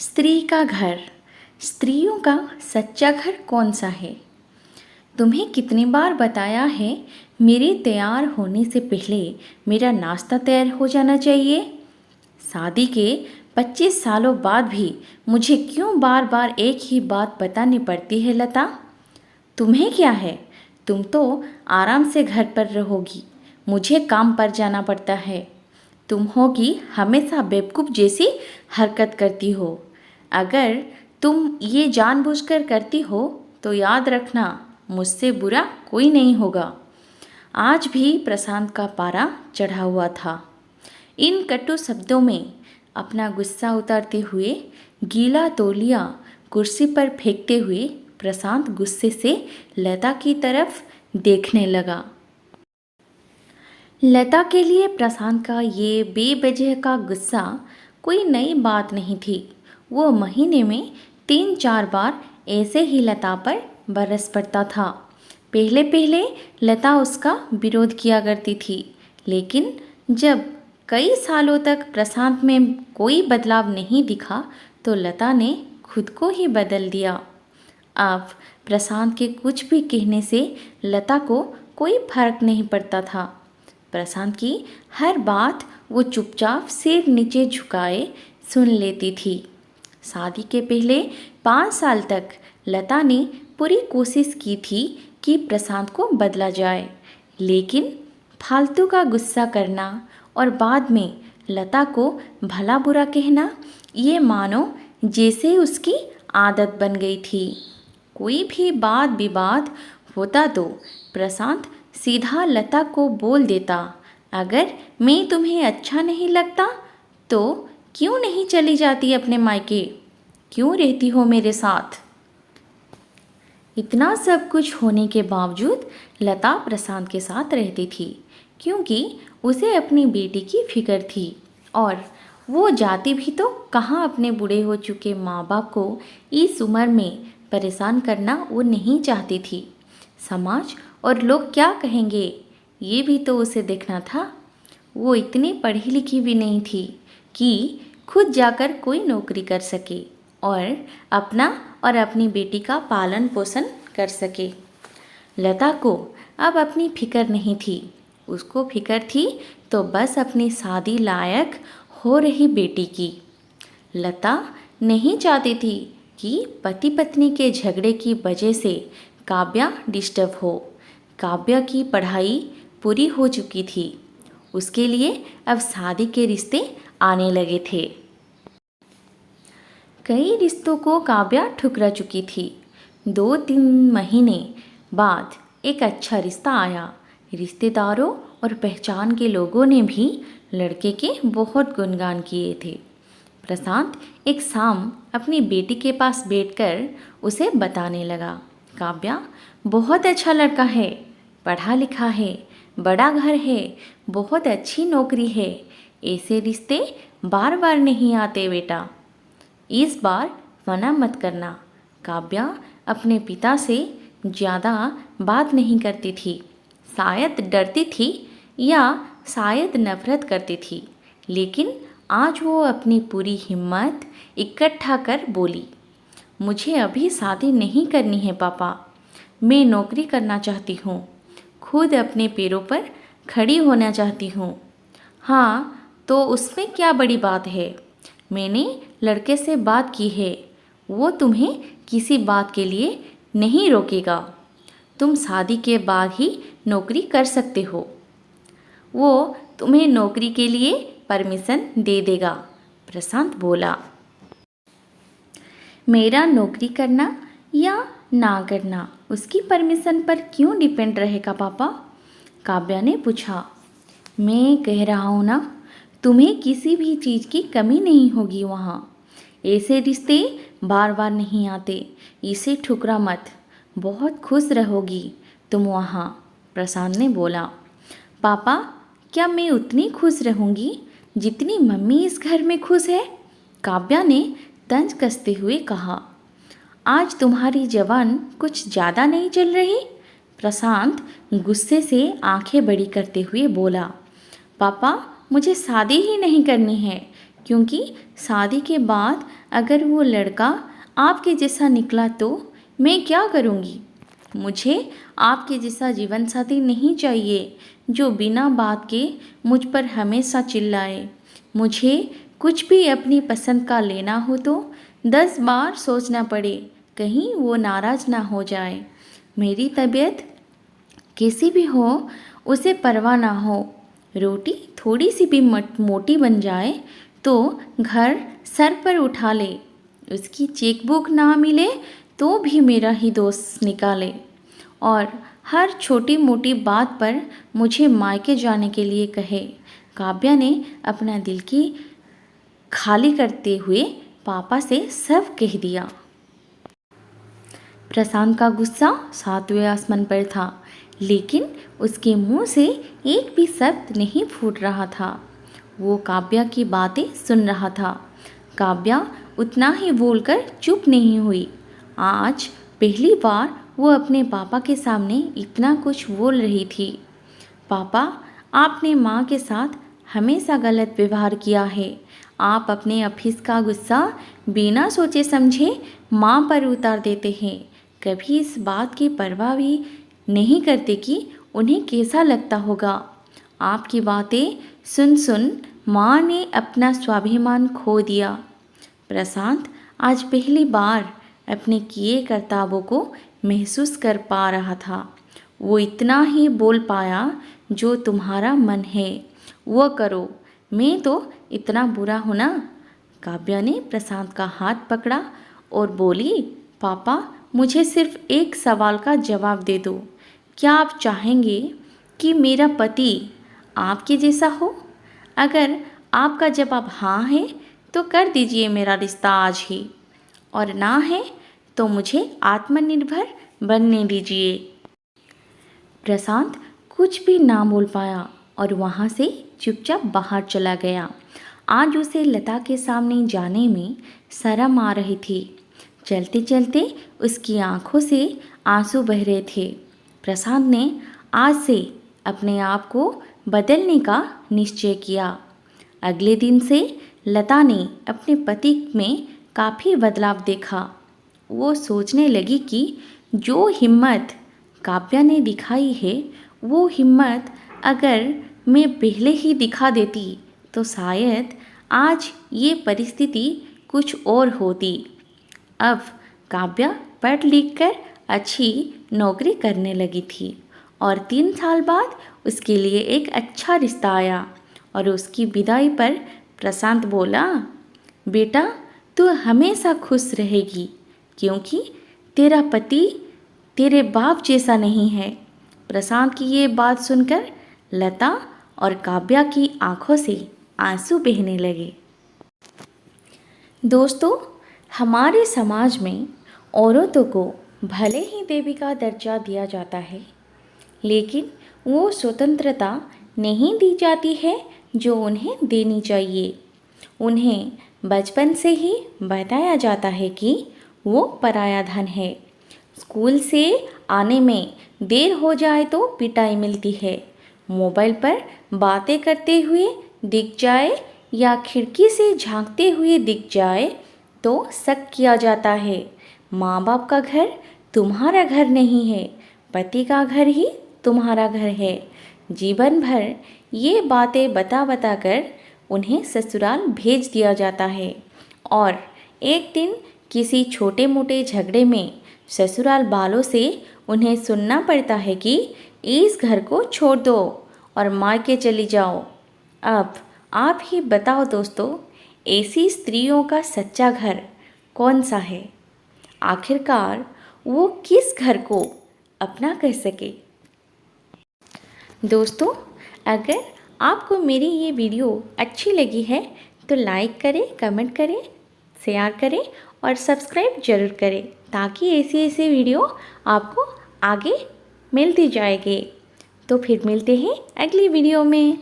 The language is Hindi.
स्त्री का घर। स्त्रियों का सच्चा घर कौन सा है? तुम्हें कितनी बार बताया है मेरे तैयार होने से पहले मेरा नाश्ता तैयार हो जाना चाहिए। शादी के 25 सालों बाद भी मुझे क्यों बार बार एक ही बात बतानी पड़ती है लता? तुम्हें क्या है, तुम तो आराम से घर पर रहोगी, मुझे काम पर जाना पड़ता है। तुम होगी हमेशा बेवकूफ़ जैसी हरकत करती हो। अगर तुम ये जानबूझकर करती हो तो याद रखना, मुझसे बुरा कोई नहीं होगा। आज भी प्रशांत का पारा चढ़ा हुआ था। इन कटु शब्दों में अपना गुस्सा उतारते हुए, गीला तौलिया कुर्सी पर फेंकते हुए प्रशांत गुस्से से लता की तरफ देखने लगा। लता के लिए प्रशांत का ये बेवजह का गुस्सा कोई नई बात नहीं थी। वो महीने में 3-4 बार ऐसे ही लता पर बरस पड़ता था। पहले पहले लता उसका विरोध किया करती थी, लेकिन जब कई सालों तक प्रशांत में कोई बदलाव नहीं दिखा तो लता ने खुद को ही बदल दिया। अब प्रशांत के कुछ भी कहने से लता को कोई फर्क नहीं पड़ता था। प्रशांत की हर बात वो चुपचाप सिर नीचे झुकाए सुन लेती थी। शादी के पहले 5 साल तक लता ने पूरी कोशिश की थी कि प्रशांत को बदला जाए, लेकिन फालतू का गुस्सा करना और बाद में लता को भला बुरा कहना, ये मानो जैसे उसकी आदत बन गई थी। कोई भी वाद विवाद होता तो प्रशांत सीधा लता को बोल देता, अगर मैं तुम्हें अच्छा नहीं लगता तो क्यों नहीं चली जाती अपने मायके, क्यों रहती हो मेरे साथ? इतना सब कुछ होने के बावजूद लता प्रशांत के साथ रहती थी, क्योंकि उसे अपनी बेटी की फिक्र थी। और वो जाती भी तो कहाँ अपने बूढ़े हो चुके माँ बाप को इस उम्र में परेशान करना वो नहीं चाहती थी। समाज और लोग क्या कहेंगे, ये भी तो उसे देखना था। वो इतनी पढ़ी लिखी भी नहीं थी कि खुद जाकर कोई नौकरी कर सके और अपना और अपनी बेटी का पालन पोषण कर सके। लता को अब अपनी फिक्र नहीं थी। उसको फिक्र थी तो बस अपनी शादी लायक हो रही बेटी की। लता नहीं चाहती थी कि पति पत्नी के झगड़े की वजह से काव्या डिस्टर्ब हो। काव्या की पढ़ाई पूरी हो चुकी थी, उसके लिए अब शादी के रिश्ते आने लगे थे। कई रिश्तों को काव्या ठुकरा चुकी थी। 2-3 महीने बाद एक अच्छा रिश्ता आया। रिश्तेदारों और पहचान के लोगों ने भी लड़के के बहुत गुणगान किए थे। प्रशांत एक शाम अपनी बेटी के पास बैठकर उसे बताने लगा, काव्या बहुत अच्छा लड़का है, पढ़ा लिखा है, बड़ा घर है, बहुत अच्छी नौकरी है। ऐसे रिश्ते बार बार नहीं आते बेटा, इस बार मना मत करना। काव्या अपने पिता से ज़्यादा बात नहीं करती थी। शायद डरती थी या शायद नफरत करती थी, लेकिन आज वो अपनी पूरी हिम्मत इकट्ठा कर बोली, मुझे अभी शादी नहीं करनी है पापा, मैं नौकरी करना चाहती हूँ, खुद अपने पैरों पर खड़ी होना चाहती हूँ। हाँ, तो उसमें क्या बड़ी बात है? मैंने लड़के से बात की है, वो तुम्हें किसी बात के लिए नहीं रोकेगा। तुम शादी के बाद ही नौकरी कर सकते हो, वो तुम्हें नौकरी के लिए परमिशन दे देगा। प्रशांत बोला, मेरा नौकरी करना या ना करना उसकी परमिशन पर क्यों डिपेंड रहेगा पापा? काव्या ने पूछा। मैं कह रहा हूँ ना, तुम्हें किसी भी चीज़ की कमी नहीं होगी वहाँ। ऐसे रिश्ते बार बार नहीं आते, इसे ठुकरा मत, बहुत खुश रहोगी तुम वहाँ। प्रशांत ने बोला, पापा क्या मैं उतनी खुश रहूँगी जितनी मम्मी इस घर में खुश है? काव्या ने तंज कसते हुए कहा, आज तुम्हारी जवान कुछ ज़्यादा नहीं चल रही? प्रशांत गुस्से से आंखें बड़ी करते हुए बोला, पापा मुझे शादी ही नहीं करनी है, क्योंकि शादी के बाद अगर वो लड़का आपके जैसा निकला तो मैं क्या करूँगी? मुझे आपके जैसा जीवन साथी नहीं चाहिए जो बिना बात के मुझ पर हमेशा चिल्लाए। मुझे कुछ भी अपनी पसंद का लेना हो तो 10 बार सोचना पड़े, कहीं वो नाराज़ ना हो जाए। मेरी तबीयत कैसी भी हो उसे परवाह ना हो। रोटी थोड़ी सी भी मोटी बन जाए तो घर सर पर उठा ले। उसकी चेकबुक ना मिले तो भी मेरा ही दोस्त निकाले और हर छोटी मोटी बात पर मुझे मायके जाने के लिए कहे। काव्या ने अपना दिल की खाली करते हुए पापा से सब कह दिया। प्रशांत का गुस्सा 7वें आसमान पर था, लेकिन उसके मुंह से एक भी शब्द नहीं फूट रहा था। वो काव्या की बातें सुन रहा था। काव्या उतना ही बोलकर चुप नहीं हुई। आज पहली बार वो अपने पापा के सामने इतना कुछ बोल रही थी। पापा, आपने माँ के साथ हमेशा गलत व्यवहार किया है। आप अपने ऑफिस का गुस्सा बिना सोचे समझे माँ पर उतार देते हैं। कभी इस बात की परवाह भी नहीं करते कि उन्हें कैसा लगता होगा। आपकी बातें सुन सुन माँ ने अपना स्वाभिमान खो दिया। प्रशांत आज पहली बार अपने किए करतव्यों को महसूस कर पा रहा था। वो इतना ही बोल पाया, जो तुम्हारा मन है वो करो, मैं तो इतना बुरा हूँ ना? काव्या ने प्रशांत का हाथ पकड़ा और बोली, पापा, मुझे सिर्फ एक सवाल का जवाब दे दो। क्या आप चाहेंगे कि मेरा पति आपके जैसा हो? अगर आपका जवाब हाँ है तो कर दीजिए मेरा रिश्ता आज ही, और ना है तो मुझे आत्मनिर्भर बनने दीजिए। प्रशांत कुछ भी ना बोल पाया और वहाँ से चुपचाप बाहर चला गया। आज उसे लता के सामने जाने में शर्म आ रही थी। चलते चलते उसकी आंखों से आंसू बह रहे थे। प्रशांत ने आज से अपने आप को बदलने का निश्चय किया। अगले दिन से लता ने अपने पति में काफ़ी बदलाव देखा। वो सोचने लगी कि जो हिम्मत काव्या ने दिखाई है, वो हिम्मत अगर मैं पहले ही दिखा देती तो शायद आज ये परिस्थिति कुछ और होती। अब काव्या पढ़ लिख कर अच्छी नौकरी करने लगी थी और 3 साल बाद उसके लिए एक अच्छा रिश्ता आया। और उसकी विदाई पर प्रशांत बोला, बेटा, तू हमेशा खुश रहेगी क्योंकि तेरा पति तेरे बाप जैसा नहीं है। प्रशांत की ये बात सुनकर लता और काव्या की आंखों से आंसू बहने लगे। दोस्तों, हमारे समाज में औरतों को भले ही देवी का दर्जा दिया जाता है, लेकिन वो स्वतंत्रता नहीं दी जाती है जो उन्हें देनी चाहिए। उन्हें बचपन से ही बताया जाता है कि वो पराया धन है। स्कूल से आने में देर हो जाए तो पिटाई मिलती है। मोबाइल पर बातें करते हुए दिख जाए या खिड़की से झांकते हुए दिख जाए तो शक किया जाता है। माँ बाप का घर तुम्हारा घर नहीं है, पति का घर ही तुम्हारा घर है। जीवन भर ये बातें बता बता कर उन्हें ससुराल भेज दिया जाता है और एक दिन किसी छोटे मोटे झगड़े में ससुराल वालों से उन्हें सुनना पड़ता है कि इस घर को छोड़ दो और मायके चली जाओ। अब आप ही बताओ दोस्तों, ऐसी स्त्रियों का सच्चा घर कौन सा है? आखिरकार वो किस घर को अपना कह सके? दोस्तों, अगर आपको मेरी ये वीडियो अच्छी लगी है तो लाइक करें, कमेंट करें, शेयर करें और सब्सक्राइब जरूर करें ताकि ऐसी वीडियो आपको आगे मिलती जाएगी। तो फिर मिलते हैं अगली वीडियो में।